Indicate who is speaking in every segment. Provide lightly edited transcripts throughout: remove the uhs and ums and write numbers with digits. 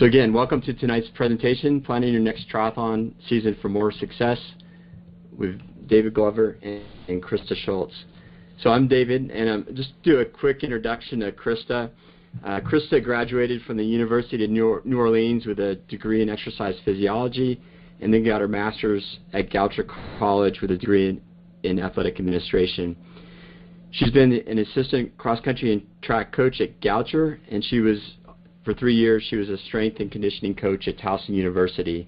Speaker 1: So again, welcome to tonight's presentation, Planning Your Next Triathlon Season for More Success with David Glover and Krista Schultz. So I'm David, and just do a quick introduction to Krista. Krista graduated from the University of New Orleans with a degree in exercise physiology, and then got her master's at Goucher College with a degree in athletic administration. She's been an assistant cross-country and track coach at Goucher, and for 3 years, she was a strength and conditioning coach at Towson University.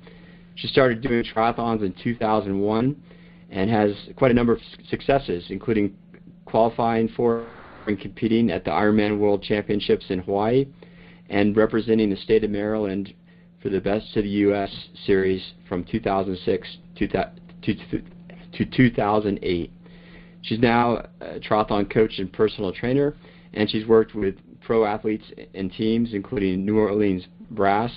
Speaker 1: She started doing triathlons in 2001 and has quite a number of successes, including qualifying for and competing at the Ironman World Championships in Hawaii and representing the state of Maryland for the Best of the U.S. series from 2006 to 2008. She's now a triathlon coach and personal trainer, and she's worked with pro athletes and teams, including New Orleans Brass,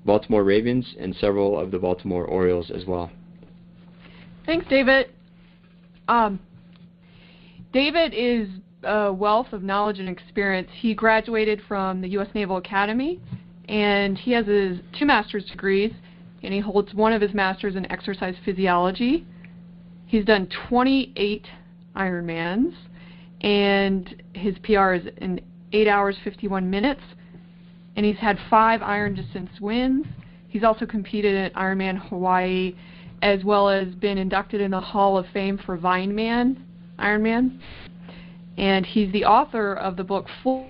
Speaker 1: Baltimore Ravens, and several of the Baltimore Orioles as well.
Speaker 2: Thanks, David. David is a wealth of knowledge and experience. He graduated from the U.S. Naval Academy, and he has his 2 master's degrees, and he holds one of his masters in exercise physiology. He's done 28 Ironmans, and his PR is in 8 hours, 51 minutes, and he's had 5 iron distance wins. He's also competed at Ironman Hawaii, as well as been inducted in the Hall of Fame for Vineman Ironman, and he's the author of the book Full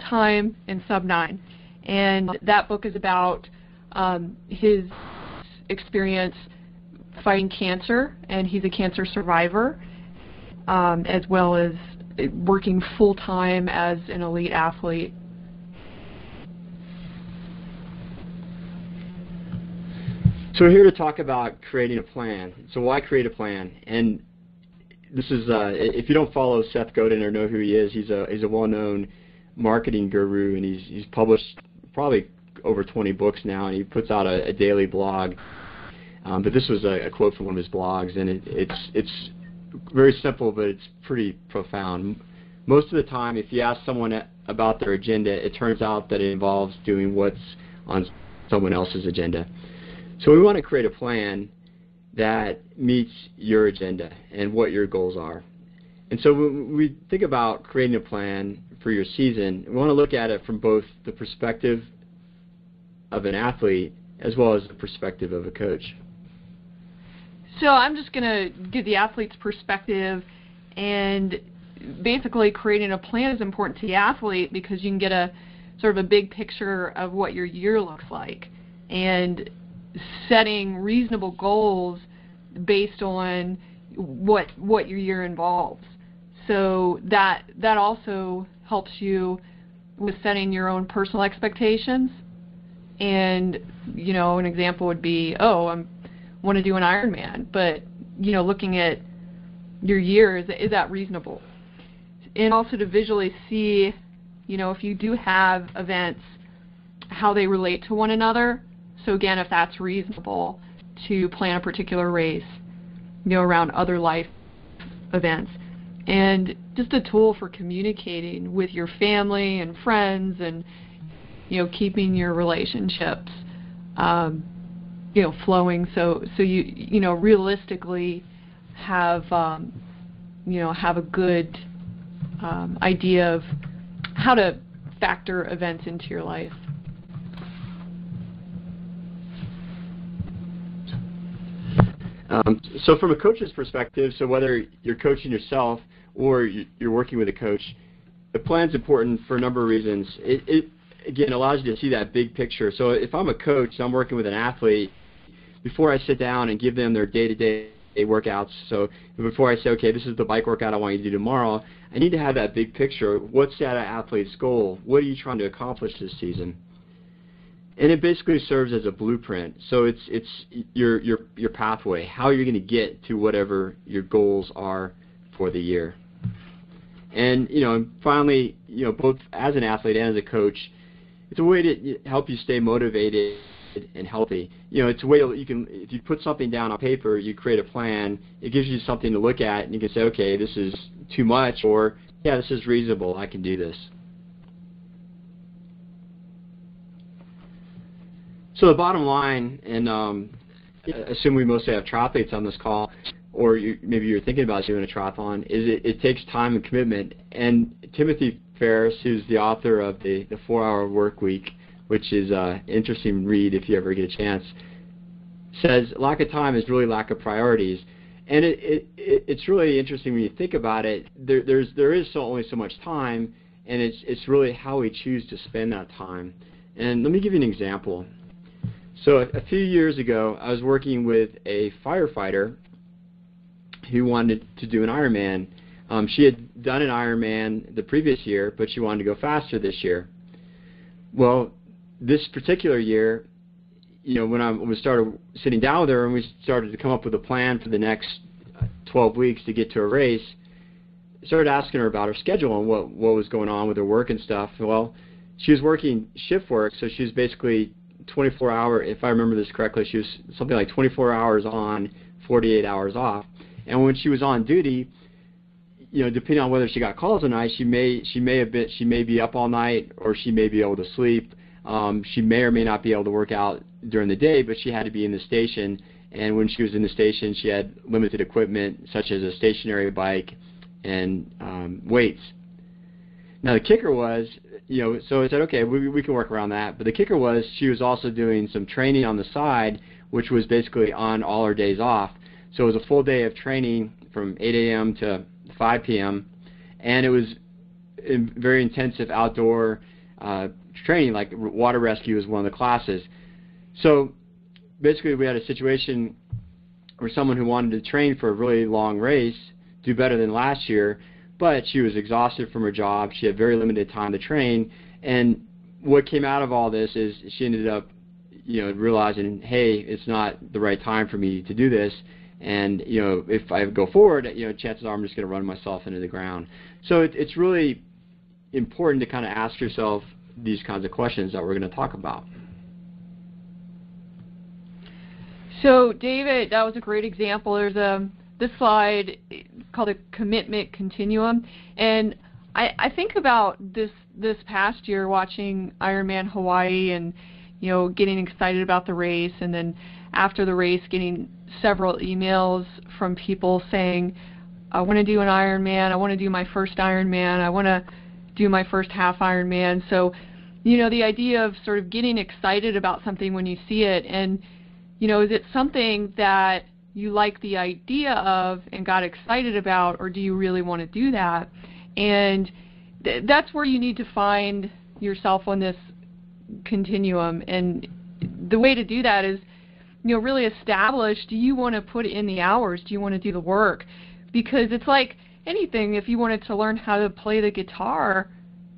Speaker 2: Time in Sub 9, and that book is about his experience fighting cancer, and he's a cancer survivor, as well as working full-time as an elite athlete.
Speaker 1: So we're here to talk about creating a plan. So why create a plan? And this is, if you don't follow Seth Godin or know who he is, he's a well-known marketing guru, and he's published probably over 20 books now, and he puts out a daily blog. But this was a quote from one of his blogs, and it's very simple, but it's pretty profound. Most of the time, if you ask someone about their agenda, it turns out that it involves doing what's on someone else's agenda. So we want to create a plan that meets your agenda and what your goals are. And so when we think about creating a plan for your season, we want to look at it from both the perspective of an athlete as well as the perspective of a coach.
Speaker 2: So I'm just going to give the athlete's perspective, and basically creating a plan is important to the athlete because you can get a sort of a big picture of what your year looks like, and setting reasonable goals based on what your year involves. So that also helps you with setting your own personal expectations. And an example would be, I want to do an Ironman, but looking at your year, is that reasonable? And also to visually see, if you do have events, how they relate to one another. So again, if that's reasonable to plan a particular race, around other life events. And just a tool for communicating with your family and friends, and keeping your relationships flowing, so you realistically have have a good idea of how to factor events into your life.
Speaker 1: So from a coach's perspective, so whether you're coaching yourself or you're working with a coach, the plan's important for a number of reasons. It again allows you to see that big picture. So if I'm a coach, I'm working with an athlete, before I sit down and give them their day-to-day workouts, so before I say, okay, this is the bike workout I want you to do tomorrow, I need to have that big picture. What's that athlete's goal? What are you trying to accomplish this season? And it basically serves as a blueprint. So it's your pathway, how you're going to get to whatever your goals are for the year. And finally, both as an athlete and as a coach, it's a way to help you stay motivated and healthy. It's a way you can, if you put something down on paper, you create a plan. It gives you something to look at, and you can say, okay, this is too much, or yeah, this is reasonable. I can do this. So the bottom line, and assume we mostly have triathletes on this call, or maybe you're thinking about doing a triathlon, is it takes time and commitment. And Timothy Ferriss, who's the author of the 4-Hour Work Week, which is an interesting read if you ever get a chance, says lack of time is really lack of priorities. And it's really interesting when you think about it. There is only so much time, and it's really how we choose to spend that time. And let me give you an example. So a few years ago, I was working with a firefighter who wanted to do an Ironman. She had done an Ironman the previous year, but she wanted to go faster this year. Well, this particular year, when we started sitting down with her and we started to come up with a plan for the next 12 weeks to get to a race, I started asking her about her schedule and what was going on with her work and stuff. Well, she was working shift work, so she was basically 24 hour, if I remember this correctly, she was something like 24 hours on, 48 hours off. And when she was on duty, depending on whether she got calls or not, she may be up all night, or she may be able to sleep. She may or may not be able to work out during the day, but she had to be in the station. And when she was in the station, she had limited equipment, such as a stationary bike and weights. Now the kicker was, so I said, okay, we can work around that. But the kicker was she was also doing some training on the side, which was basically on all her days off. So it was a full day of training from 8 a.m. to 5 p.m. And it was very intensive outdoor training, like water rescue was one of the classes. So basically we had a situation where someone who wanted to train for a really long race, do better than last year, but she was exhausted from her job. She had very limited time to train. And what came out of all this is she ended up realizing, hey, it's not the right time for me to do this. And if I go forward, chances are I'm just going to run myself into the ground. So it's really important to kind of ask yourself these kinds of questions that we're going to talk about.
Speaker 2: So David, that was a great example. There's this slide called a commitment continuum, and I think about this past year watching Ironman Hawaii and getting excited about the race, and then after the race getting several emails from people saying, I want to do an Ironman, I want to do my first Ironman, I want to do my first half Ironman. So the idea of sort of getting excited about something when you see it, and is it something that you like the idea of and got excited about, or do you really want to do that? And that's where you need to find yourself on this continuum. And the way to do that is, really establish, do you want to put in the hours? Do you want to do the work? Because it's like anything, if you wanted to learn how to play the guitar,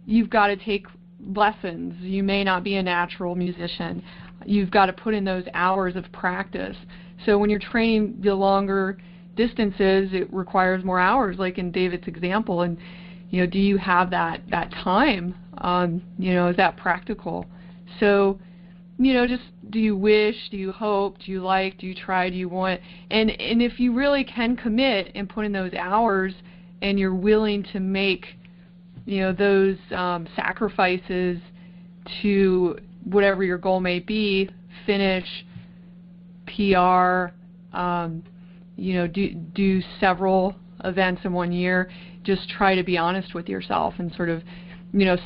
Speaker 2: you've got to take lessons. You may not be a natural musician. You've got to put in those hours of practice. So when you're training the longer distances, it requires more hours, like in David's example. And do you have that time? Is that practical? So just do you wish, do you hope, do you like, do you try, do you want? And if you really can commit and put in those hours, and you're willing to make those sacrifices to whatever your goal may be, finish, PR, do several events in one year, just try to be honest with yourself and sort of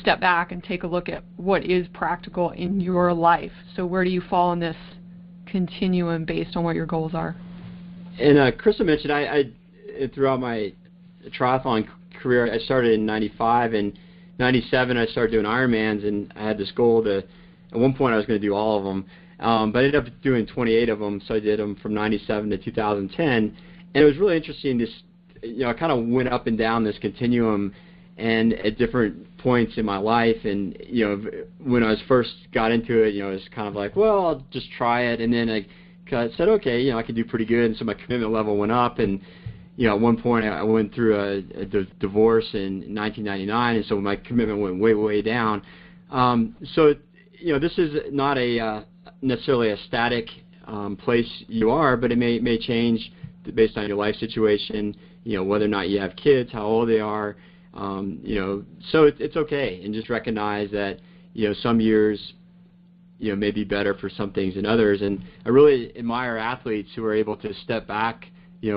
Speaker 2: step back and take a look at what is practical in your life. So where do you fall in this continuum based on what your goals are?
Speaker 1: And Krista mentioned, I throughout my triathlon career, I started in 95, and 97 I started doing Ironmans, and I had this goal to, at one point I was going to do all of them, but I ended up doing 28 of them, so I did them from 97 to 2010, and it was really interesting. I kind of went up and down this continuum, and at different points in my life, and when I first got into it, it was kind of like, well, I'll just try it, and then I said, okay, I could do pretty good, and so my commitment level went up, and at one point I went through a divorce in 1999, and so my commitment went way down. So this is not necessarily a static place you are, but it may change based on your life situation, whether or not you have kids, how old they are. So it's okay, and just recognize that some years may be better for some things than others. And I really admire athletes who are able to step back,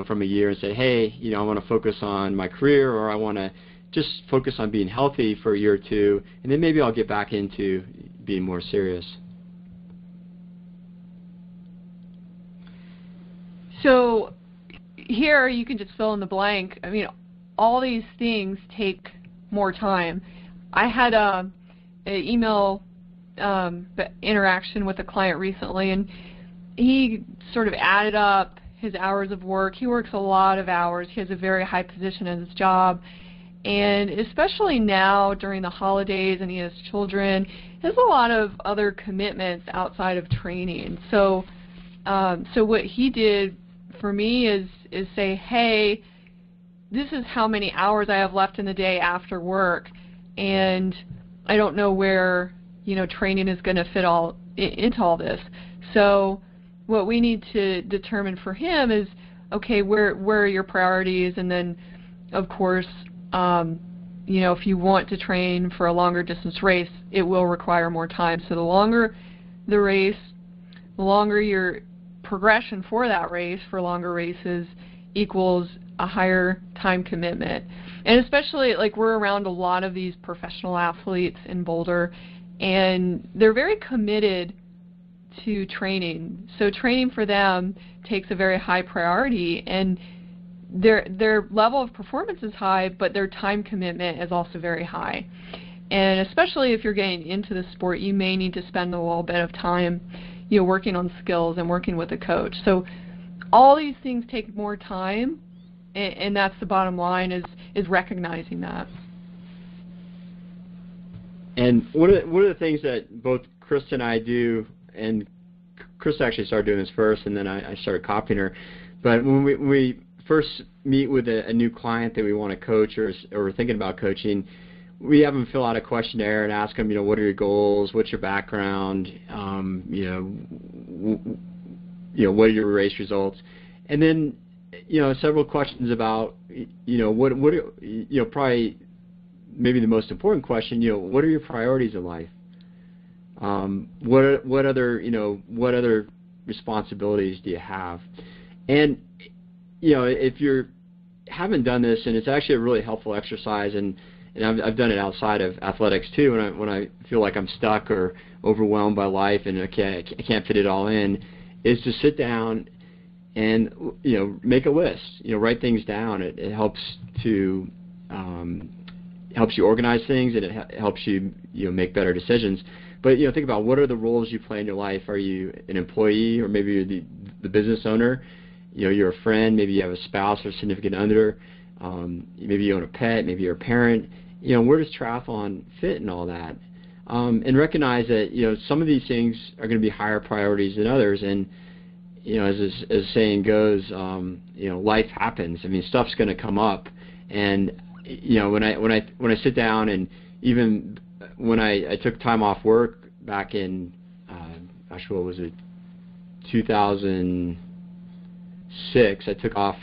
Speaker 1: from a year and say, hey, I want to focus on my career, or I want to just focus on being healthy for a year or two, and then maybe I'll get back into being more serious.
Speaker 2: So here you can just fill in the blank. I mean, all these things take more time. I had an email interaction with a client recently, and he sort of added up his hours of work. He works a lot of hours. He has a very high position in his job. And especially now during the holidays, and he has children, he has a lot of other commitments outside of training. So what he did for me is say, hey, this is how many hours I have left in the day after work, and I don't know where training is going to fit into all this. So what we need to determine for him is, okay, where are your priorities? And then, of course, if you want to train for a longer distance race, it will require more time. So the longer the race, the longer your progression for that race, for longer races, equals a higher time commitment. And especially, we're around a lot of these professional athletes in Boulder, and they're very committed to training. So training for them takes a very high priority, and their level of performance is high, but their time commitment is also very high. And especially if you're getting into the sport, you may need to spend a little bit of time, working on skills and working with a coach. So all these things take more time, and that's the bottom line, is recognizing that.
Speaker 1: And one of the things that both Chris and I do, and Chris actually started doing this first, and then I started copying her. But when we first meet with a new client that we want to coach or we're thinking about coaching, we have them fill out a questionnaire and ask them, what are your goals? What's your background? What are your race results? And then, several questions about, probably maybe the most important question, what are your priorities in life? What other responsibilities do you have? And if you haven't done this, and it's actually a really helpful exercise, and I've done it outside of athletics too, when I feel like I'm stuck or overwhelmed by life and I can't fit it all in, is to sit down and make a list. Write things down. It helps to helps you organize things, and it helps you make better decisions. But think about, what are the roles you play in your life? Are you an employee, or maybe you're the business owner? You're a friend. Maybe you have a spouse or significant other. Maybe you own a pet. Maybe you're a parent. Where does triathlon fit in all that? And recognize that some of these things are going to be higher priorities than others. And as the saying goes, life happens. I mean, stuff's going to come up. And when I sit down, and even when I took time off work back in, what was it, 2006, I took off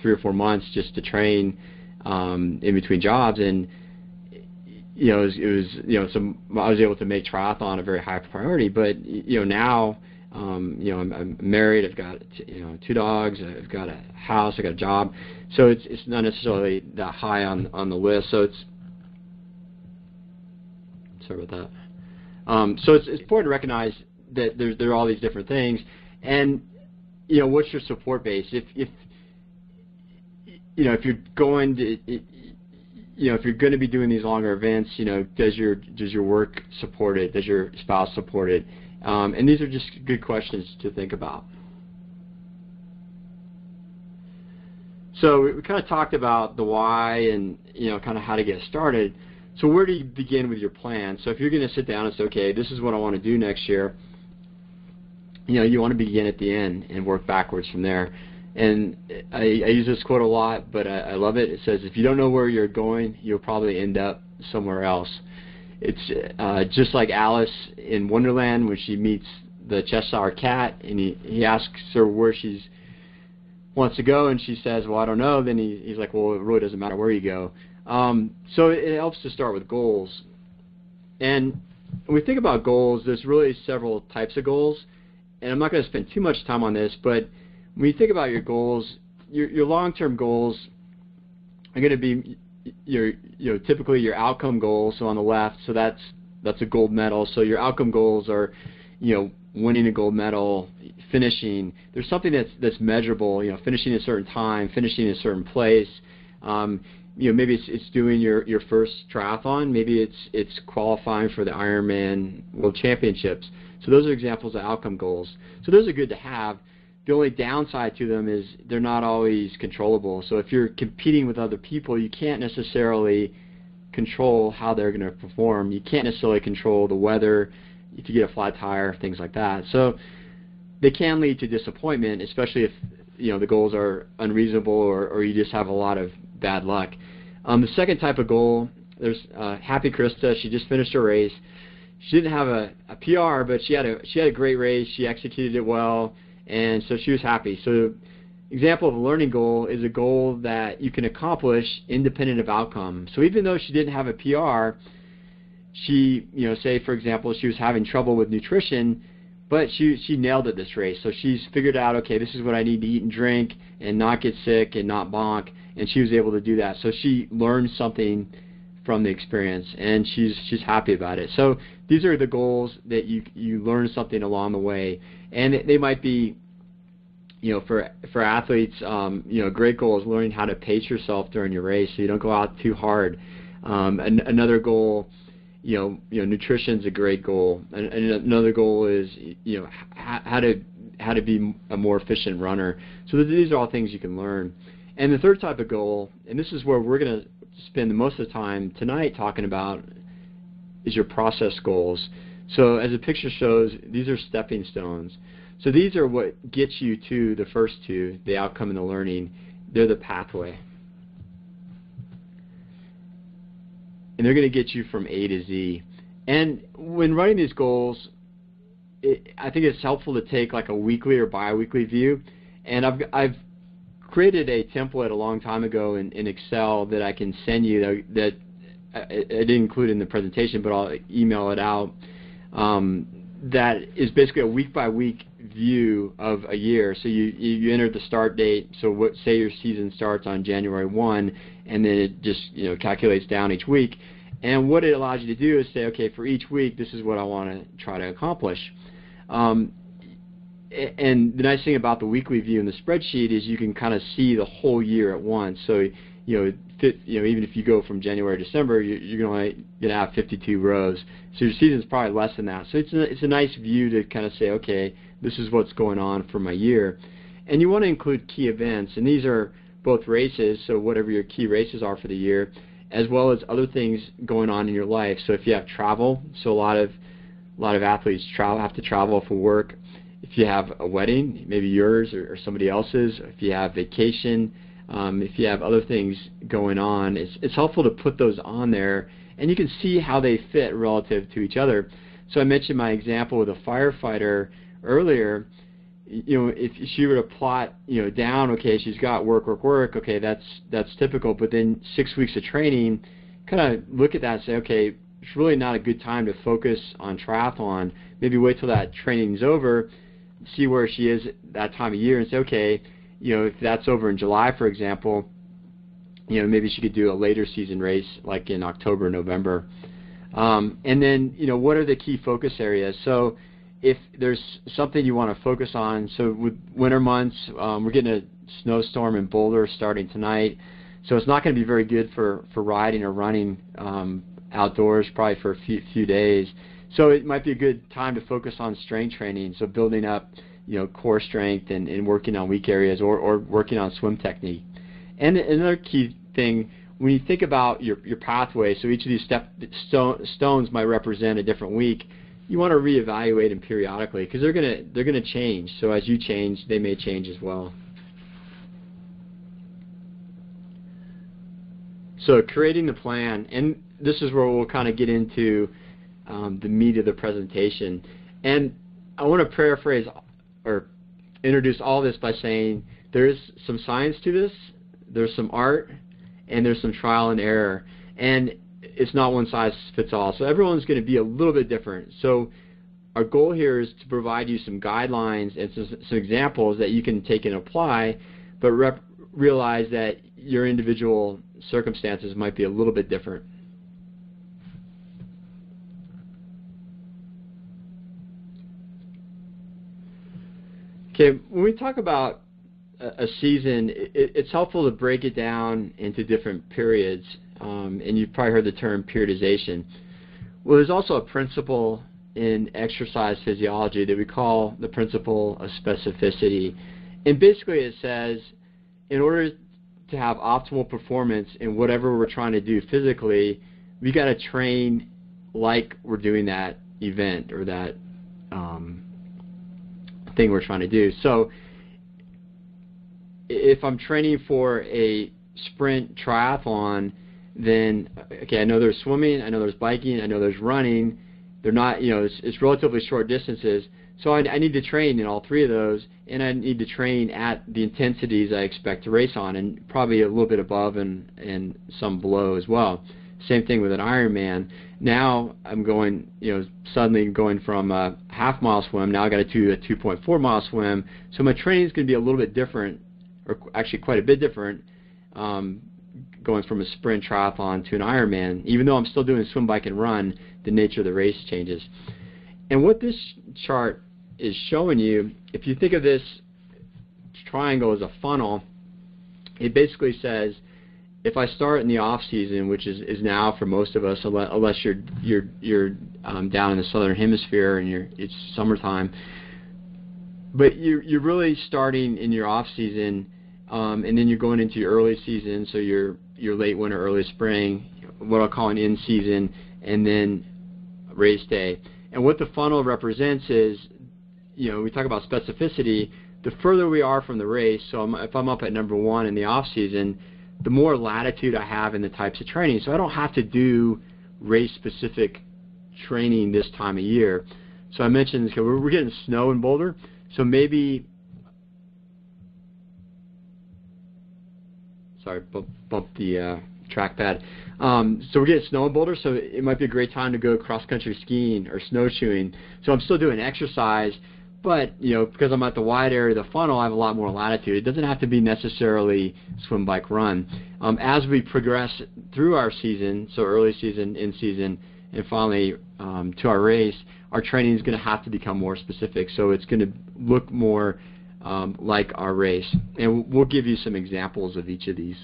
Speaker 1: 3 or 4 months just to train in between jobs, and I was able to make triathlon a very high priority. But now I'm married, I've got 2 dogs, I've got a house, I've got a job, so it's not necessarily that high on the list. So sorry about that. So it's important to recognize that there are all these different things, and what's your support base? If you're going to if you're going to be doing these longer events, does your work support it? Does your spouse support it? And these are just good questions to think about. So we kind of talked about the why and kind of how to get started. So where do you begin with your plan? So if you're going to sit down and say, okay, this is what I want to do next year, you want to begin at the end and work backwards from there. And I use this quote a lot, but I love it. It says, if you don't know where you're going, you'll probably end up somewhere else. It's just like Alice in Wonderland when she meets the Cheshire Cat, and he asks her where she wants to go, and she says, well, I don't know. Then he's like, well, it really doesn't matter where you go. So it helps to start with goals. And when we think about goals, there's really several types of goals, and I'm not going to spend too much time on this, but when you think about your goals, your long-term goals are going to be typically your outcome goals. So on the left, so that's a gold medal. So your outcome goals are, winning a gold medal, finishing. There's something that's measurable. Finishing a certain time, finishing in a certain place. Maybe it's doing your first triathlon. Maybe it's qualifying for the Ironman World Championships. So those are examples of outcome goals. So those are good to have. The only downside to them is they're not always controllable. So if you're competing with other people, you can't necessarily control how they're going to perform. You can't necessarily control the weather, if you get a flat tire, things like that. So they can lead to disappointment, especially if the goals are unreasonable or you just have a lot of bad luck. The second type of goal, there's Happy Krista. She just finished her race. She didn't have a PR, but she had a great race. She executed it well, and so she was happy. So example of a learning goal is a goal that you can accomplish independent of outcome. So even though she didn't have a PR, she, say for example, she was having trouble with nutrition, but she nailed it this race. So she's figured out, okay, this is what I need to eat and drink and not get sick and not bonk, and she was able to do that. So she learned something from the experience, and she's happy about it. So these are the goals that you learn something along the way, and they might be, for athletes, a great goal is learning how to pace yourself during your race so you don't go out too hard. Another goal, nutrition's a great goal. And another goal is, how to be a more efficient runner. So these are all things you can learn. And the third type of goal, and this is where we're going to spend most of the time tonight talking about, is your process goals. So as the picture shows, these are stepping stones. So these are what gets you to the first two, the outcome and the learning. They're the pathway. And they're going to get you from A to Z. And when writing these goals, I think it's helpful to take like a weekly or bi-weekly view. And I've created a template a long time ago in Excel that I can send you that I didn't include in the presentation, but I'll email it out. That is basically a week-by-week view of a year. So you enter the start date. So say your season starts on January 1, and then it just calculates down each week. And what it allows you to do is say, okay, for each week, this is what I want to try to accomplish. And the nice thing about the weekly view in the spreadsheet is you can kind of see the whole year at once. So even if you go from January to December, you're going to have 52 rows. So your season's probably less than that. So it's a nice view to kind of say, okay, this is what's going on for my year. And you want to include key events, and these are both races, so whatever your key races are for the year, as well as other things going on in your life. So if you have travel, so a lot of athletes have to travel for work. If you have a wedding, maybe yours or somebody else's, if you have vacation, if you have other things going on, it's helpful to put those on there, and you can see how they fit relative to each other. So I mentioned my example with a firefighter earlier. If she were to plot, down, okay, she's got work, okay, that's typical, but then 6 weeks of training, kind of look at that and say, okay, it's really not a good time to focus on triathlon. Maybe wait till that training's over, see where she is that time of year, and say, okay, if that's over in July, for example, maybe she could do a later season race, like in October, November. And then, what are the key focus areas? So if there's something you want to focus on, so with winter months, we're getting a snowstorm in Boulder starting tonight, so it's not going to be very good for riding or running outdoors, probably for a few days. So it might be a good time to focus on strength training, so building up core strength and working on weak areas or working on swim technique. And another key thing, when you think about your pathway, so each of these stones might represent a different week, you want to reevaluate them periodically because they're gonna change. So as you change, they may change as well. So creating the plan, and this is where we'll kind of get into the meat of the presentation. And I want to paraphrase or introduce all this by saying there's some science to this, there's some art, and there's some trial and error. And it's not one size fits all. So everyone's going to be a little bit different. So our goal here is to provide you some guidelines and some examples that you can take and apply, but realize that your individual circumstances might be a little bit different. Okay, when we talk about a season, it's helpful to break it down into different periods, and you've probably heard the term periodization. Well, there's also a principle in exercise physiology that we call the principle of specificity. And basically it says, in order to have optimal performance in whatever we're trying to do physically, we got to train like we're doing that event or that thing we're trying to do. So if I'm training for a sprint triathlon, then, okay, I know there's swimming, I know there's biking, I know there's running. They're not, it's relatively short distances. So I need to train in all three of those, and I need to train at the intensities I expect to race on, and probably a little bit above and some below as well. Same thing with an Ironman. Now I'm going, suddenly going from a half-mile swim, now I got to do a 2.4-mile swim. So my training is going to be a little bit different, or actually quite a bit different, going from a sprint triathlon to an Ironman. Even though I'm still doing swim, bike, and run, the nature of the race changes. And what this chart is showing you, if you think of this triangle as a funnel, it basically says, if I start in the off season, which is now for most of us, unless you're down in the southern hemisphere and it's summertime, but you're really starting in your off season, and then you're going into your early season, so your late winter, early spring, what I'll call an in season, and then race day. And what the funnel represents is, we talk about specificity. The further we are from the race, so if I'm up at number 1 in the off season, the more latitude I have in the types of training. So I don't have to do race-specific training this time of year. So I mentioned we're getting snow in Boulder, so maybe, sorry, bumped the trackpad. So we're getting snow in Boulder, so it might be a great time to go cross-country skiing or snowshoeing. So I'm still doing exercise, but because I'm at the wide area of the funnel, I have a lot more latitude. It doesn't have to be necessarily swim, bike, run. As we progress through our season, so early season, in season, and finally to our race, our training is going to have to become more specific. So it's going to look more like our race, and we'll give you some examples of each of these.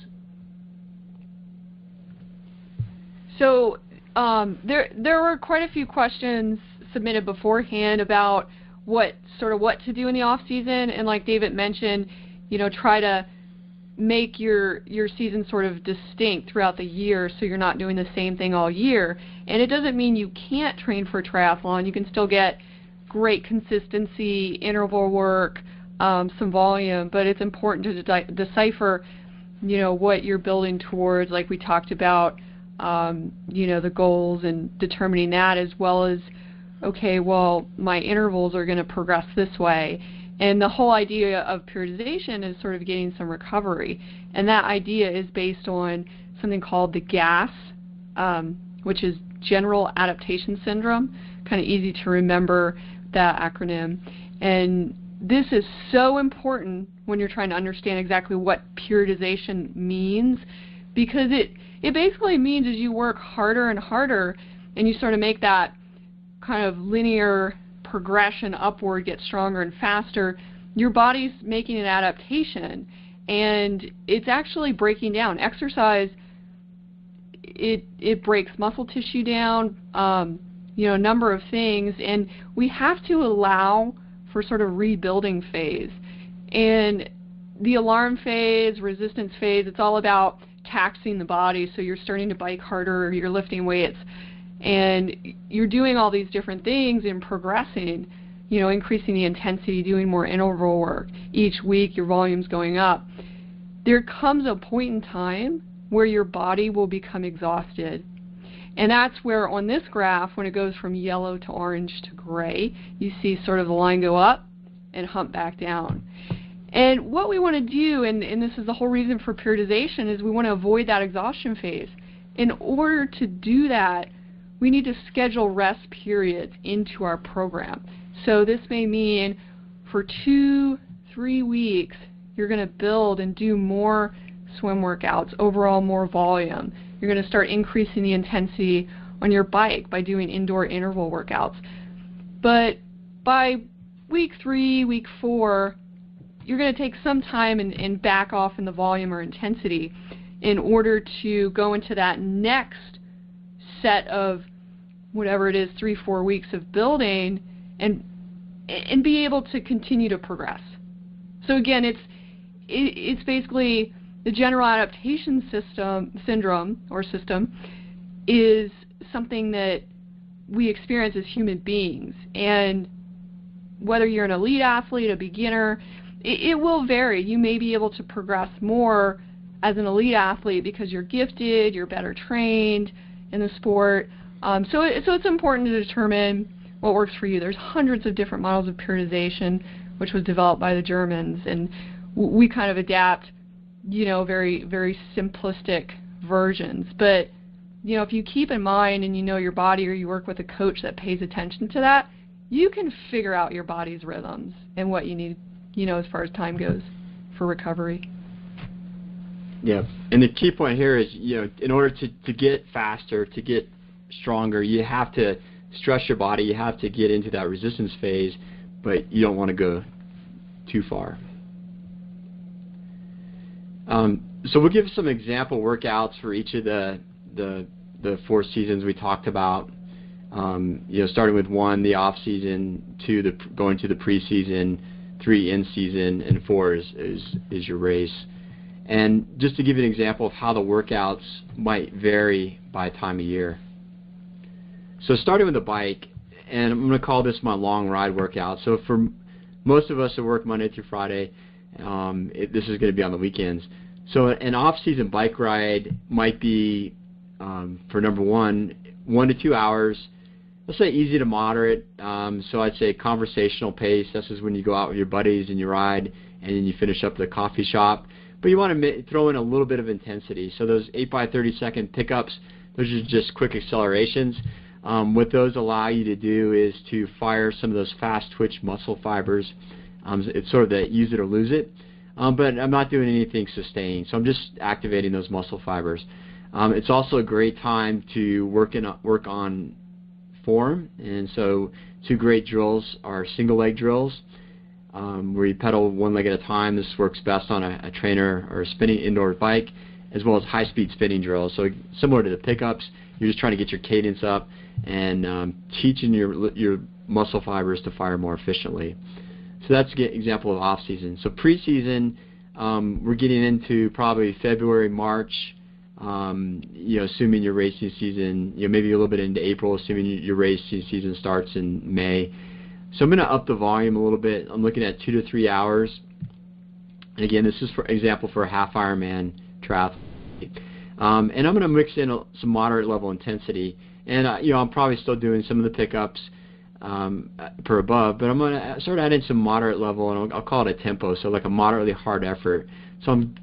Speaker 2: So there were quite a few questions submitted beforehand about what to do in the off season, and like David mentioned, try to make your season sort of distinct throughout the year, so you're not doing the same thing all year. And it doesn't mean you can't train for triathlon. You can still get great consistency, interval work, some volume, but it's important to decipher, what you're building towards, like we talked about. The goals and determining that, as well as, okay, well, my intervals are going to progress this way. And the whole idea of periodization is sort of getting some recovery. And that idea is based on something called the GAS, which is General Adaptation Syndrome. Kind of easy to remember that acronym. And this is so important when you're trying to understand exactly what periodization means, because it basically means as you work harder and harder and you sort of make that kind of linear progression upward, get stronger and faster, your body's making an adaptation, and it's actually breaking down. Exercise, it breaks muscle tissue down, a number of things, and we have to allow for sort of rebuilding phase. And the alarm phase, resistance phase, it's all about taxing the body. So you're starting to bike harder, you're lifting weights, and you're doing all these different things and progressing, increasing the intensity, doing more interval work. Each week your volume's going up. There comes a point in time where your body will become exhausted. And that's where on this graph, when it goes from yellow to orange to gray, you see sort of the line go up and hump back down. And what we want to do, and this is the whole reason for periodization, is we want to avoid that exhaustion phase. in order to do that, we need to schedule rest periods into our program. So this may mean for 2-3 weeks, you're going to build and do more swim workouts, overall more volume. You're going to start increasing the intensity on your bike by doing indoor interval workouts. But by week 3, week 4, you're going to take some time and back off in the volume or intensity in order to go into that next set of whatever it is, 3-4 weeks of building and be able to continue to progress. So again, it's basically the general adaptation syndrome is something that we experience as human beings, and whether you're an elite athlete, a beginner, it will vary. You may be able to progress more as an elite athlete because you're gifted, you're better trained in the sport. So it's important to determine what works for you. There's hundreds of different models of periodization, which was developed by the Germans, and we kind of adapt, very, very simplistic versions. But, if you keep in mind and you know your body, or you work with a coach that pays attention to that, you can figure out your body's rhythms and what you need, as far as time goes for recovery.
Speaker 1: Yeah, and the key point here is, in order to get faster, to get stronger, you have to stress your body, you have to get into that resistance phase, but you don't want to go too far. So we'll give some example workouts for each of the 4 seasons we talked about. Starting with 1, the off season, 2, going to the preseason, 3, in season, and 4 is your race. And just to give you an example of how the workouts might vary by time of year. So starting with the bike, and I'm going to call this my long ride workout. So for most of us who work Monday through Friday, this is going to be on the weekends. So an off-season bike ride might be, for number 1 to 2 hours. Let's say easy to moderate. So I'd say conversational pace. This is when you go out with your buddies and you ride, and then you finish up at the coffee shop. But you want to throw in a little bit of intensity. So those 8 by 30 second pickups, those are just quick accelerations. What those allow you to do is to fire some of those fast twitch muscle fibers. It's sort of the use it or lose it. But I'm not doing anything sustained, so I'm just activating those muscle fibers. It's also a great time to work on form, and so 2 great drills are single leg drills, where you pedal 1 leg at a time. This works best on a trainer or a spinning indoor bike, as well as high-speed spinning drills. So similar to the pickups, you're just trying to get your cadence up and teaching your muscle fibers to fire more efficiently. So that's an example of off-season. So pre-season, we're getting into probably February, March, assuming your racing season, maybe a little bit into April, assuming your racing season starts in May. So I'm going to up the volume a little bit. I'm looking at 2 to 3 hours. And again, this is for example for a half Ironman triathlon. And I'm going to mix in some moderate level intensity. And I'm probably still doing some of the pickups per above, but I'm going to start adding some moderate level, and I'll call it a tempo, so like a moderately hard effort. So I'm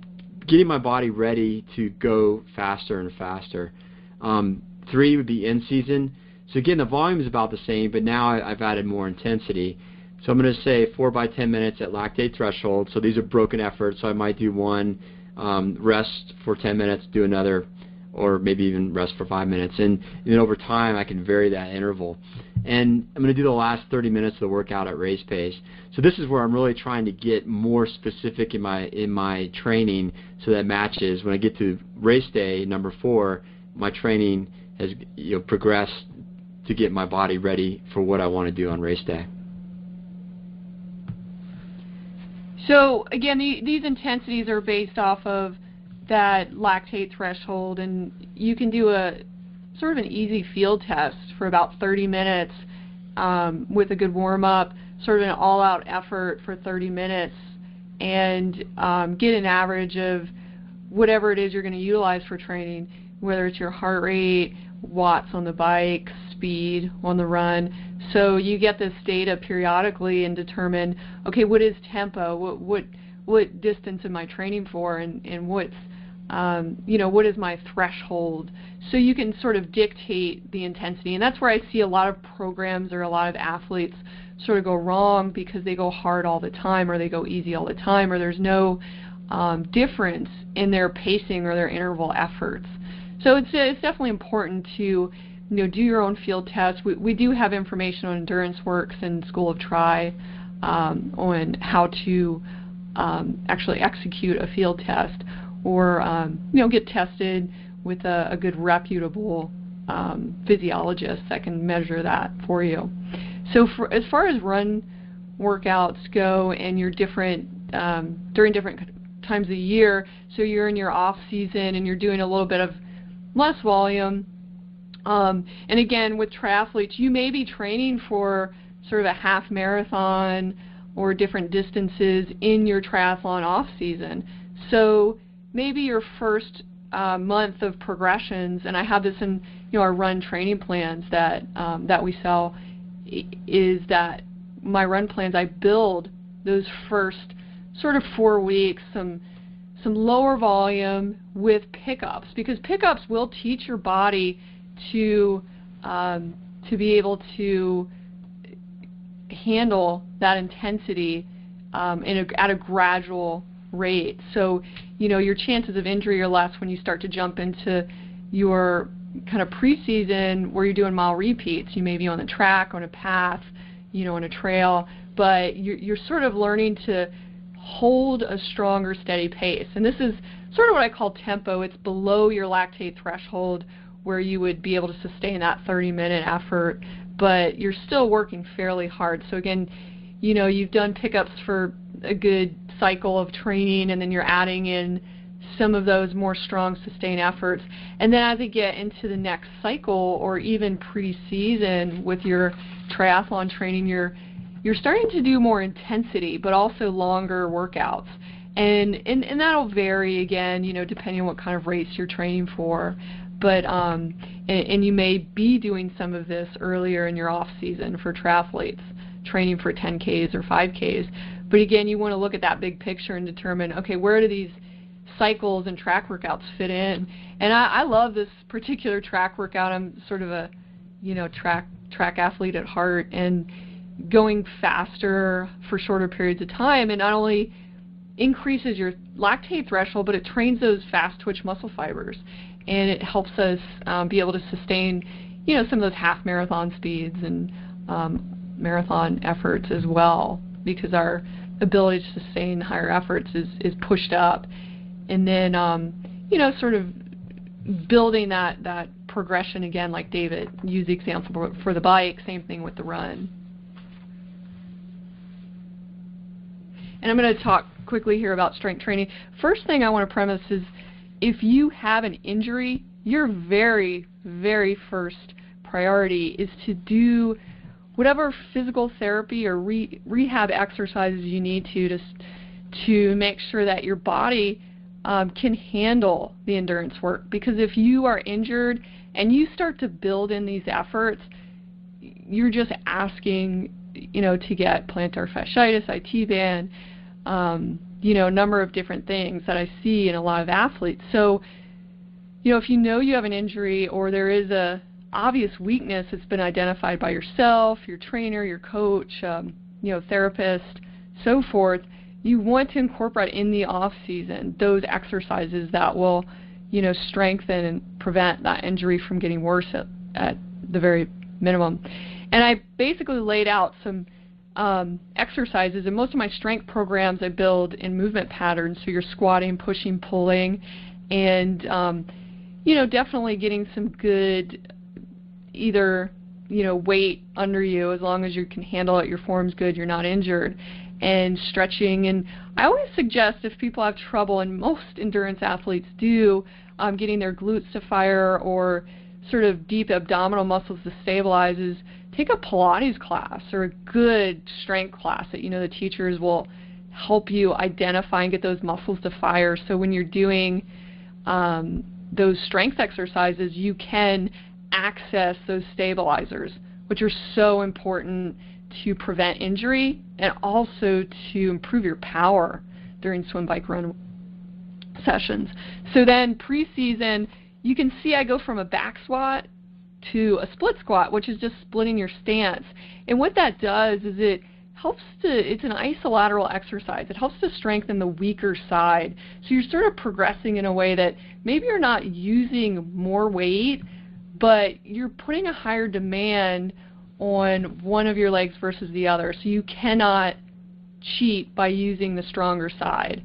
Speaker 1: getting my body ready to go faster and faster. 3 would be in season. So again, the volume is about the same, but now I've added more intensity. So I'm going to say 4 by 10 minutes at lactate threshold. So these are broken efforts. So I might do 1, rest for 10 minutes, do another, or maybe even rest for 5 minutes. And then over time, I can vary that interval. And I'm going to do the last 30 minutes of the workout at race pace. So this is where I'm really trying to get more specific in my training, so that matches when I get to race day number 4. My training has progressed to get my body ready for what I want to do on race day.
Speaker 2: So again, these intensities are based off of that lactate threshold, and you can do a sort of an easy field test for about 30 minutes with a good warm-up, sort of an all-out effort for 30 minutes, and get an average of whatever it is you're going to utilize for training, whether it's your heart rate, watts on the bike, speed on the run. So you get this data periodically and determine, okay, what is tempo, what distance am I training for, and what's what is my threshold? So you can sort of dictate the intensity. And that's where I see a lot of programs or a lot of athletes sort of go wrong, because they go hard all the time, or they go easy all the time, or there's no difference in their pacing or their interval efforts. So it's definitely important to do your own field tests. We do have information on Endurance Works and School of Tri on how to actually execute a field test, or get tested with a good reputable physiologist that can measure that for you. So as far as run workouts go, and your different during different times of the year, so you're in your off season and you're doing a little bit of less volume, and again with triathletes, you may be training for sort of a half marathon or different distances in your triathlon off season. So maybe your first month of progressions, and I have this in our run training plans that we sell, is that my run plans, I build those first sort of 4 weeks some lower volume with pickups, because pickups will teach your body to be able to handle that intensity at a gradual rate. So your chances of injury are less when you start to jump into your kind of preseason where you're doing mile repeats. You may be on the track, on a path, on a trail, but you're sort of learning to hold a stronger, steady pace. And this is sort of what I call tempo. It's below your lactate threshold, where you would be able to sustain that 30-minute effort, but you're still working fairly hard. So again, you've done pickups for a good cycle of training, and then you're adding in some of those more strong sustained efforts. And then as you get into the next cycle, or even pre-season with your triathlon training, you're starting to do more intensity, but also longer workouts. And that'll vary again, depending on what kind of race you're training for. But and you may be doing some of this earlier in your off season for triathletes, training for 10Ks or 5Ks. But again, you want to look at that big picture and determine, okay, where do these cycles and track workouts fit in? And I love this particular track workout. I'm sort of a track athlete at heart, and going faster for shorter periods of time, and not only increases your lactate threshold, but it trains those fast twitch muscle fibers, and it helps us be able to sustain some of those half marathon speeds and marathon efforts as well, because our ability to sustain higher efforts is pushed up. And then sort of building that progression again, like David used the example for the bike, same thing with the run. And I'm going to talk quickly here about strength training. First thing I want to premise is, if you have an injury, your very, very first priority is to do whatever physical therapy or rehab exercises you need to make sure that your body can handle the endurance work. Because if you are injured and you start to build in these efforts, you're just asking, to get plantar fasciitis, IT band, a number of different things that I see in a lot of athletes. So, if you have an injury, or there is a obvious weakness that's been identified by yourself, your trainer, your coach, therapist, so forth, you want to incorporate in the off season those exercises that will, strengthen and prevent that injury from getting worse at the very minimum. And I basically laid out some exercises, and most of my strength programs I build in movement patterns, so you're squatting, pushing, pulling, and definitely getting some good either weight under you, as long as you can handle it, your form's good, you're not injured, and stretching. And I always suggest, if people have trouble, and most endurance athletes do, getting their glutes to fire or sort of deep abdominal muscles to stabilize, is take a Pilates class or a good strength class that the teachers will help you identify and get those muscles to fire. So when you're doing those strength exercises, you can access those stabilizers, which are so important to prevent injury and also to improve your power during swim, bike, run sessions. So then preseason, you can see I go from a back squat to a split squat, which is just splitting your stance. And what that does is it's an isolateral exercise. It helps to strengthen the weaker side. So you're sort of progressing in a way that maybe you're not using more weight, but you're putting a higher demand on one of your legs versus the other. So you cannot cheat by using the stronger side.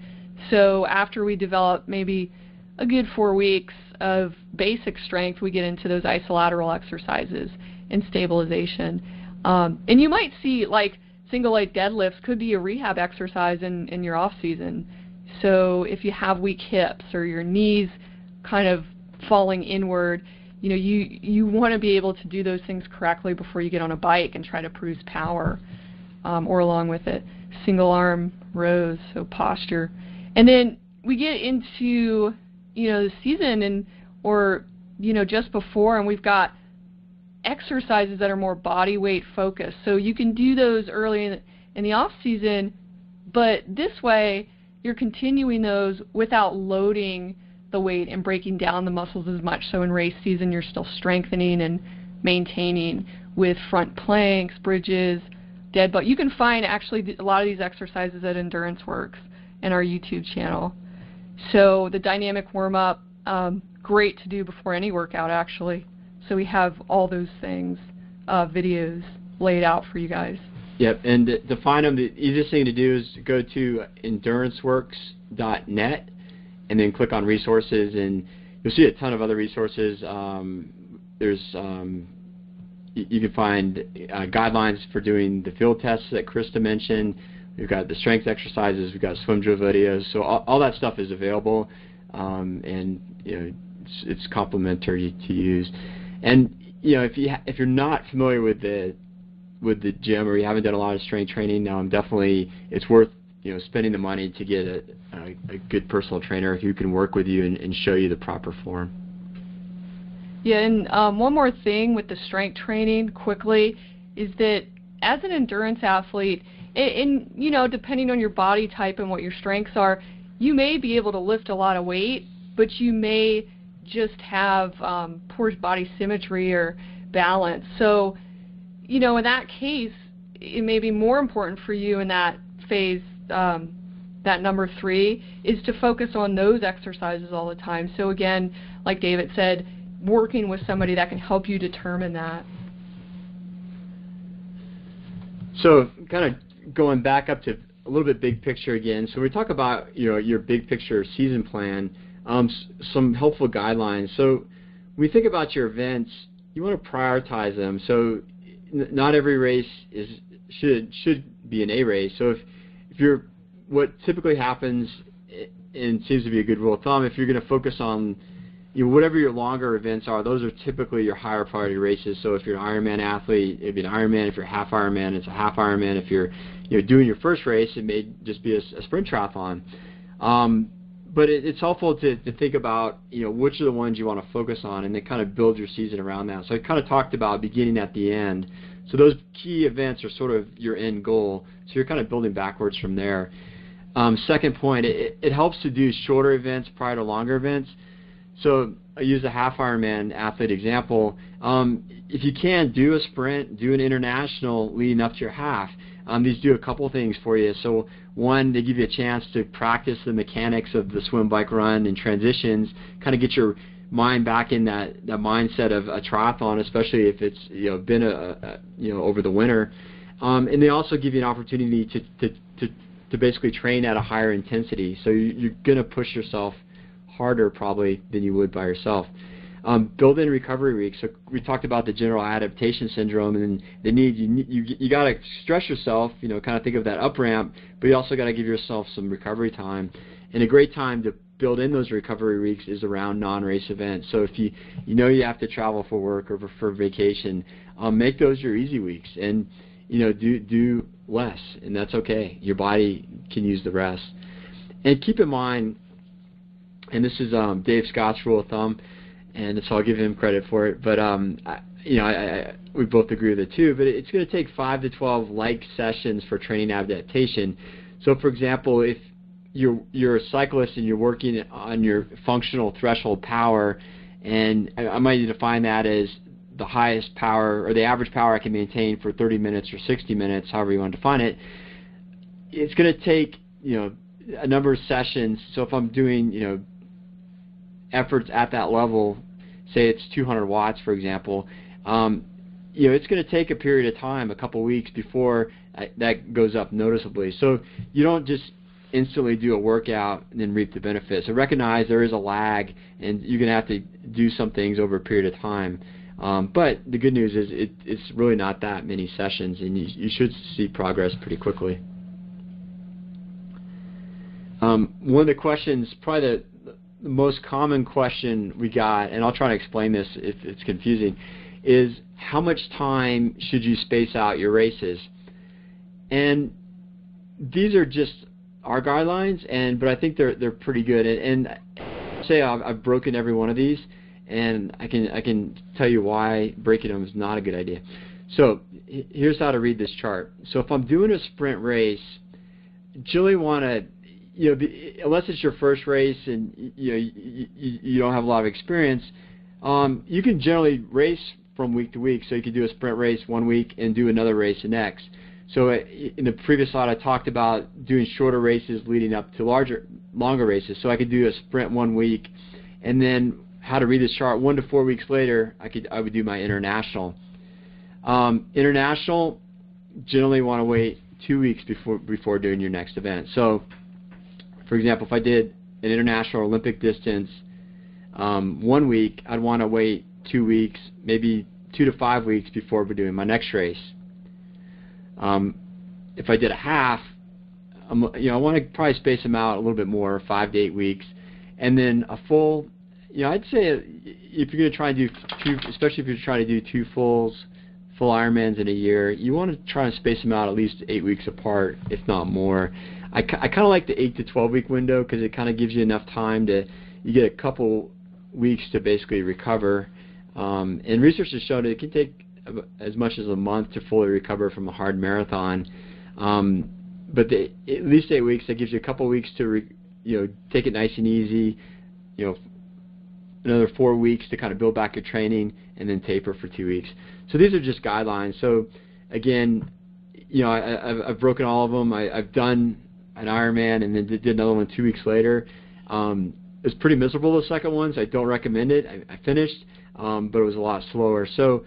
Speaker 2: So after we develop maybe a good 4 weeks of basic strength, we get into those isolateral exercises and stabilization. And you might see, like, single leg deadlifts could be a rehab exercise in your off season. So if you have weak hips or your knees kind of falling inward, you want to be able to do those things correctly before you get on a bike and try to produce power, or along with it. Single arm rows, so posture. And then we get into the season or just before, and we've got exercises that are more body weight focused. So you can do those early in the off season, but this way you're continuing those without loading the weight and breaking down the muscles as much. So in race season you're still strengthening and maintaining with front planks, bridges, dead bug. You can find actually a lot of these exercises at Endurance Works in our YouTube channel. So the dynamic warm-up, great to do before any workout actually. So we have all those things, videos laid out for you guys.
Speaker 1: Yep, and to find them, the easiest thing to do is go to enduranceworks.net and then click on resources, and you'll see a ton of other resources. You can find guidelines for doing the field tests that Krista mentioned. We've got the strength exercises. We've got swim drill videos. So all that stuff is available, and it's complimentary to use. And if you're not familiar with the gym or you haven't done a lot of strength training, definitely it's worth spending the money to get a good personal trainer who can work with you and show you the proper form.
Speaker 2: Yeah, and one more thing with the strength training quickly is that as an endurance athlete, and depending on your body type and what your strengths are, you may be able to lift a lot of weight, but you may just have poor body symmetry or balance. So, in that case, it may be more important for you in that phase, that number 3, is to focus on those exercises all the time. So again, like David said, working with somebody that can help you determine that. So
Speaker 1: kind of going back up to a little bit big picture again. So we talk about your big picture season plan, some helpful guidelines. So when we think about your events, you want to prioritize them. So not every race should be an A race. So if you're, what typically happens, and seems to be a good rule of thumb, if you're going to focus on whatever your longer events are, those are typically your higher priority races. So if you're an Ironman athlete, it'd be an Ironman. If you're a half Ironman, it's a half Ironman. If you're doing your first race, it may just be a sprint triathlon. But it's helpful to think about which are the ones you want to focus on, and then kind of build your season around that. So I kind of talked about beginning at the end. So those key events are sort of your end goal. So you're kind of building backwards from there. Second point, it helps to do shorter events prior to longer events. So I use a half Ironman athlete example. If you can, do a sprint, do an international leading up to your half. These do a couple things for you. So one, they give you a chance to practice the mechanics of the swim, bike, run, and transitions, kind of get your mind back in that mindset of a triathlon, especially if it's been over the winter. And they also give you an opportunity to basically train at a higher intensity. So you're going to push yourself harder probably than you would by yourself. Build in recovery weeks. So we talked about the general adaptation syndrome and the need. You got to stress yourself. Kind of think of that up ramp, but you also got to give yourself some recovery time. And a great time to build in those recovery weeks is around non-race events. So if you have to travel for work or for vacation, make those your easy weeks, and do less, and that's okay. Your body can use the rest. And keep in mind, and this is Dave Scott's rule of thumb, and so I'll give him credit for it. But we both agree with it too. But it's going to take 5 to 12 like sessions for training adaptation. So, for example, if you're a cyclist and you're working on your functional threshold power, and I might define that as the highest power or the average power I can maintain for 30 minutes or 60 minutes, however you want to define it. It's going to take, a number of sessions. So if I'm doing, efforts at that level, say it's 200 watts, for example, it's going to take a period of time, a couple weeks before that goes up noticeably. So you don't just instantly do a workout and then reap the benefits. So recognize there is a lag, and you're going to have to do some things over a period of time. But the good news is it's really not that many sessions, and you should see progress pretty quickly. One of the questions, probably the most common question we got, and I'll try to explain this if it's confusing, is how much time should you space out your races? And these are just our guidelines, but I think they're pretty good. And say I've broken every one of these, and I can tell you why breaking them is not a good idea. So here's how to read this chart. So if I'm doing a sprint race, generally want to, unless it's your first race and you don't have a lot of experience, you can generally race from week to week. So you could do a sprint race one week and do another race the next. So in the previous slide, I talked about doing shorter races leading up to longer races. So I could do a sprint 1 week, and then how to read this chart, 1 to 4 weeks later, I would do my international. International, generally want to wait 2 weeks before doing your next event. So, for example, if I did an international Olympic distance 1 week, I'd want to wait 2 weeks, maybe 2 to 5 weeks before we're doing my next race. If I did a half, I want to probably space them out a little bit more, 5 to 8 weeks, and then a full. I'd say if you're going to try and do two, especially if you're trying to do two full Ironmans in a year, you want to try and space them out at least 8 weeks apart, if not more. I kind of like the 8 to 12 week window because it kind of gives you enough time you get a couple weeks to basically recover. And research has shown that it can take as much as a month to fully recover from a hard marathon. But at least 8 weeks, that gives you a couple weeks to take it nice and easy. Another 4 weeks to kind of build back your training, and then taper for 2 weeks. So these are just guidelines. So again, I've broken all of them. I've done an Ironman and then did another one 2 weeks later. It was pretty miserable, the second one, so I don't recommend it. I finished, but it was a lot slower. So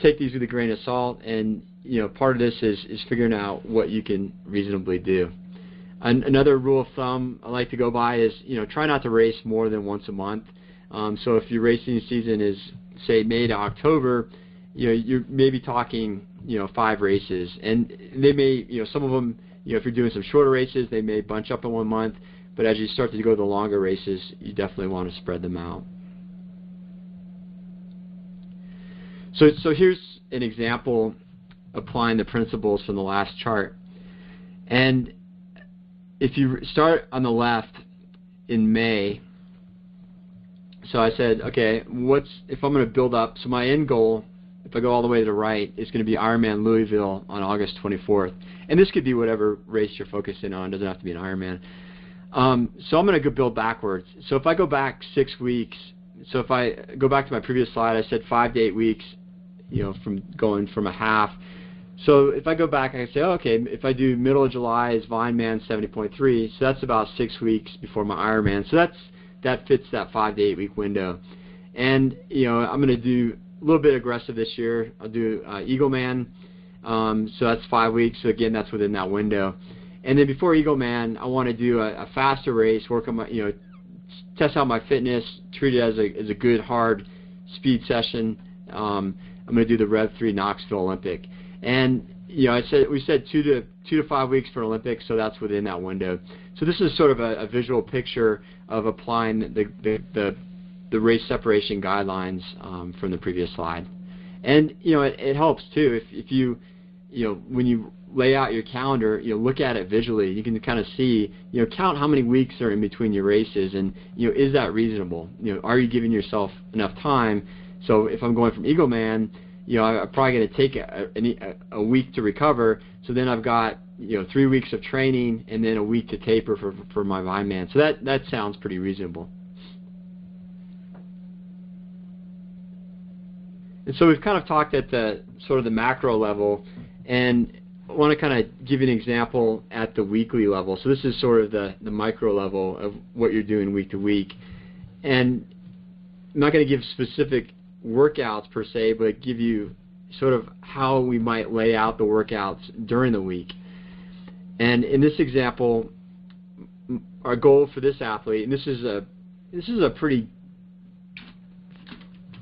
Speaker 1: take these with a grain of salt, and part of this is figuring out what you can reasonably do. Another rule of thumb I like to go by is, try not to race more than once a month. So if your racing season is, say, May to October, you're maybe talking, 5 races. And they may, some of them, if you're doing some shorter races, they may bunch up in 1 month. But as you start to go to the longer races, you definitely want to spread them out. So here's an example applying the principles from the last chart. And if you start on the left in May, so I said, okay, if I'm going to build up, so my end goal, if I go all the way to the right, is going to be Ironman Louisville on August 24th. And this could be whatever race you're focusing on. It doesn't have to be an Ironman. So I'm going to go build backwards. So if I go back 6 weeks, so if I go back to my previous slide, I said 5 to 8 weeks, from going from a half. So if I go back, I can say, okay, if I do middle of July is Vineman 70.3, so that's about 6 weeks before my Ironman. So that fits that 5 to 8 week window. And I'm going to do a little bit aggressive this year. I'll do Eagleman, so that's 5 weeks. So again, that's within that window. And then before Eagleman, I want to do a faster race, work on my, test out my fitness, treat it as a good hard speed session. I'm going to do the Rev 3 Knoxville Olympic. And we said 2 to 5 weeks for Olympics, so that's within that window. So this is sort of a visual picture of applying the race separation guidelines from the previous slide. And it helps too if you when you lay out your calendar, look at it visually. You can kind of see, count how many weeks are in between your races, and is that reasonable? Are you giving yourself enough time? So if I'm going from Eagleman, I'm probably going to take a week to recover. So then I've got 3 weeks of training and then a week to taper for my Ironman. So that sounds pretty reasonable. And so we've kind of talked at the sort of the macro level, and I want to kind of give you an example at the weekly level. So this is sort of the micro level of what you're doing week to week. And I'm not going to give specific workouts per se, but give you sort of how we might lay out the workouts during the week. And in this example, our goal for this athlete, and this is a pretty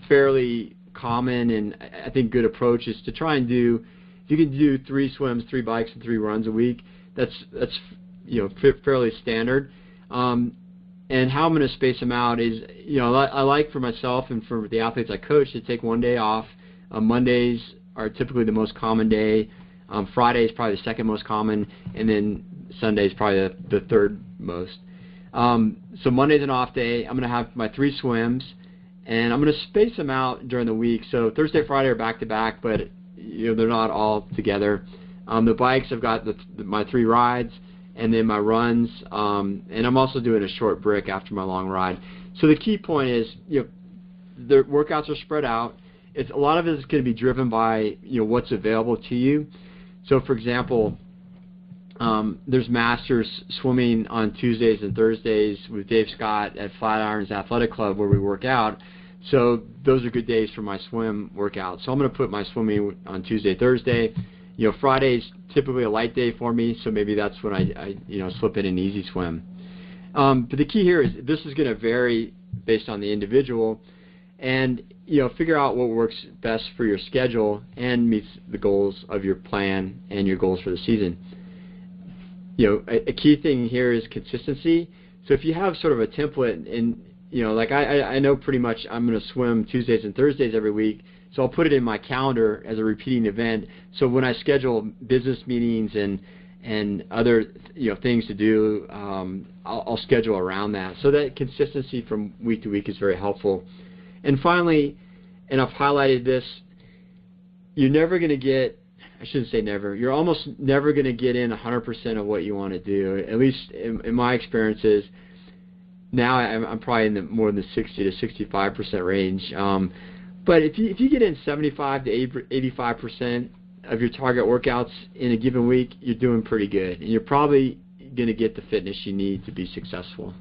Speaker 1: fairly common and I think good approach, is to try and do, if you can do 3 swims, 3 bikes, and 3 runs a week, that's fairly standard. And how I'm going to space them out is, I like for myself and for the athletes I coach to take one day off. Mondays are typically the most common day. Friday is probably the second most common, and then Sunday is probably the third most. So Monday's an off day. I'm going to have my 3 swims, and I'm going to space them out during the week. So Thursday, Friday are back-to-back, but they're not all together. The bikes, I've got my 3 rides, and then my runs, and I'm also doing a short break after my long ride. So the key point is, the workouts are spread out. A lot of it is going to be driven by what's available to you. So for example, there's Masters swimming on Tuesdays and Thursdays with Dave Scott at Flatirons Athletic Club where we work out. So those are good days for my swim workout. So I'm going to put my swimming on Tuesday, Thursday. Friday's typically a light day for me, so maybe that's when I slip in an easy swim. But the key here is this is going to vary based on the individual, and figure out what works best for your schedule and meets the goals of your plan and your goals for the season. A key thing here is consistency. So if you have sort of a template, and like I know pretty much I'm going to swim Tuesdays and Thursdays every week, so I'll put it in my calendar as a repeating event. So when I schedule business meetings and other things to do, I'll schedule around that. So that consistency from week to week is very helpful. And finally, and I've highlighted this, you're never going to get, I shouldn't say never, you're almost never going to get in 100% of what you want to do. At least in my experiences, now I'm probably in more in the 60 to 65% range. But if you get in 75 to 85% of your target workouts in a given week, you're doing pretty good. And you're probably going to get the fitness you need to be successful.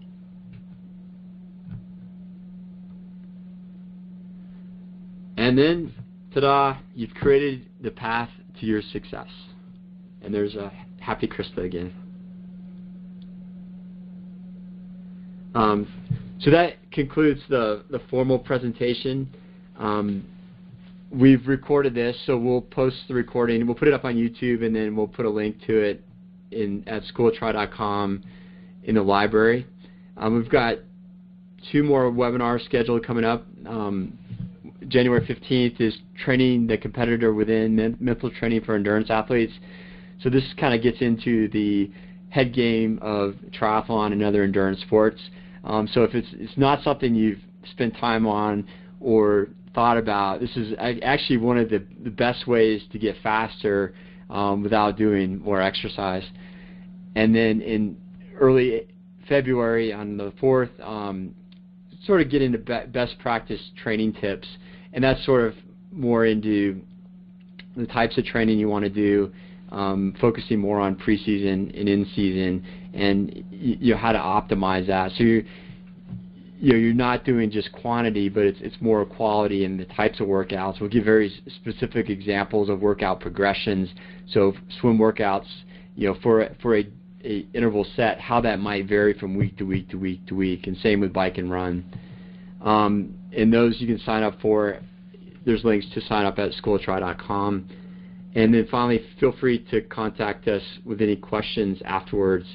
Speaker 1: And then, ta-da, you've created the path to your success. And there's a happy Krista again. So that concludes the formal presentation. We've recorded this, so we'll post the recording. We'll put it up on YouTube, and then we'll put a link to it at schooltry.com in the library. We've got 2 more webinars scheduled coming up. January 15th is Training the Competitor Within, Mental Training for Endurance Athletes. So this kind of gets into the head game of triathlon and other endurance sports. So if it's not something you've spent time on or thought about, this is actually one of the best ways to get faster without doing more exercise. And then in early February on the 4th, sort of get into best practice training tips, and that's sort of more into the types of training you want to do, focusing more on preseason and in-season, and how to optimize that. So you're not doing just quantity, but it's more quality in the types of workouts. We'll give very specific examples of workout progressions. So swim workouts, for a interval set, how that might vary from week to week to week to week, and same with bike and run. And those you can sign up for. There's links to sign up at schooltry.com. And then finally, feel free to contact us with any questions afterwards.